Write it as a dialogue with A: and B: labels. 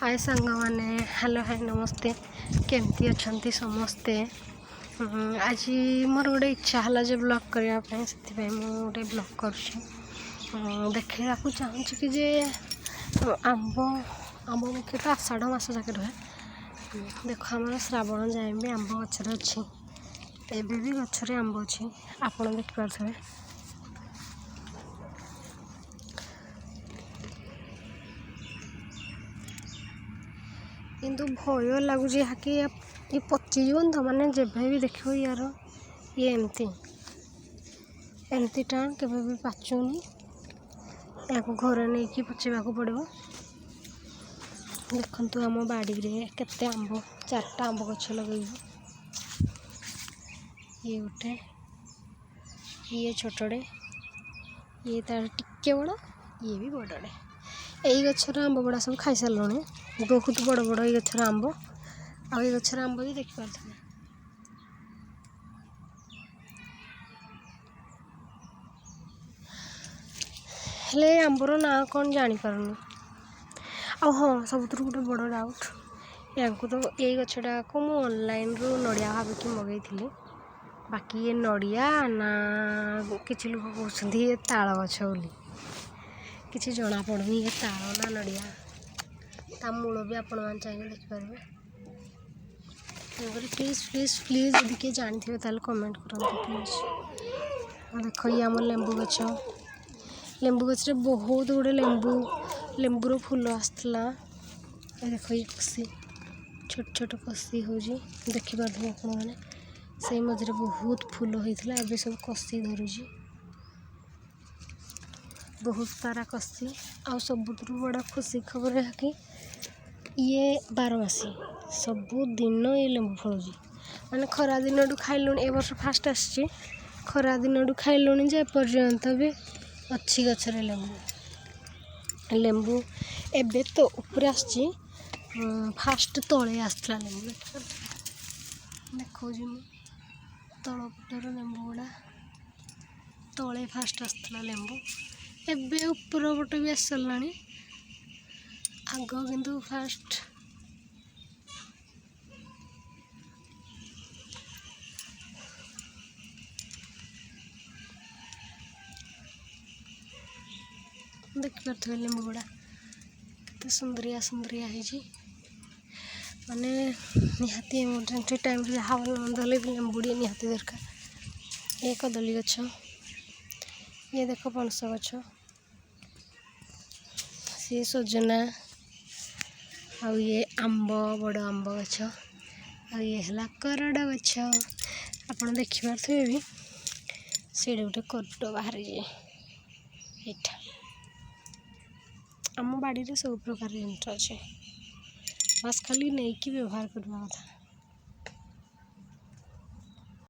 A: हाय सांग मैंने hello hi नमस्ते केमती अच्छा समस्ते। आज मोर गोटे इच्छा है जे ब्लॉग करने से गोटे ब्लॉग कर देखा चाहूँ कि जे आंब आंब मुख्यतः आषाढ़ मास जाके रहे। देख आम श्रावण जाए भी आंब गचर अच्छी एवं भी गचर आंब अच्छी आपड़ देखिपे। किंतु भय लगुच ये पचिजन तो मैंने जब भी देख यार ये एमती टाण के पाचुनी या घरे नहीं कि पचेबा पड़ो। देखु आम बाड़ी रे केते आंब 4टा आंब गछ लगे ये गोटे ये छोटे ये तार टिके बड़ ये भी बड़े यही गचर आंब बड़ा सब खाई सारे बहुत बड़ बड़ ये गचर आंब आ गचर आंब भी देखिपे। हेले आंबर ना कौन जापारूनी आ हाँ सब गोटे बड़ डाउट या तो यही गछटा को मु ऑनलाइन रू नड़िया भाविकी मगई बाकी ये नड़िया ना किसी लोग कहते ये ताल गछ बोली किसी जना पड़नी ये ताल ना नड़िया ता मूल भी आपण मैंने चाहिए देखिपारे। प्लीज प्लीज प्लीज यदि किए जानी थे कमेंट करूँ प्लीज। देख ये आम लेंबू गछ लेंबू गच बहुत गुड़े लेंबूर फूल आसला देख ये कसी छोट छोट कसी हो देखिपारे आपण मैंने से मझे बहुत फूल होता है सब कसी धरुची बहुत सारा कसी आ सबुठ बड़ा खुशी खबर है कि ये 12 मासी सबु दिन ये लेंबू फलुची मैंने खरा दिन खाइलुणी ए वर्ष फास्ट आसी खरा दिन खाइलुणी जे पर्यंत भी अच्छी गचर लेंबू लेंबू एबे तो ऊपर आसी फास्ट तले आसला लेंबू देखो तलपटर लेंबू गुड़ा तले फास्ट आसला लेंबू एबे ऊपर पट भी आस सारा आग किंतु फास्ट देखिपे लेंबू गुड़ा के सुंदरिया सुंदरिया है माने निहाती इमरजेंसी टाइम जहाँ भी लेंबुड़ी निहाती दरकार। ये कदली गछ ये देख पणस गछ सी सजना आ ये आंब बड़ आंब गछ आ ये है करड गछ आप देखिपे भी से गोटे करड बाहर यहाँ आम बाड़ी सब प्रकार जिन अच्छे बस खाली नहीं कि व्यवहार करवा कथा।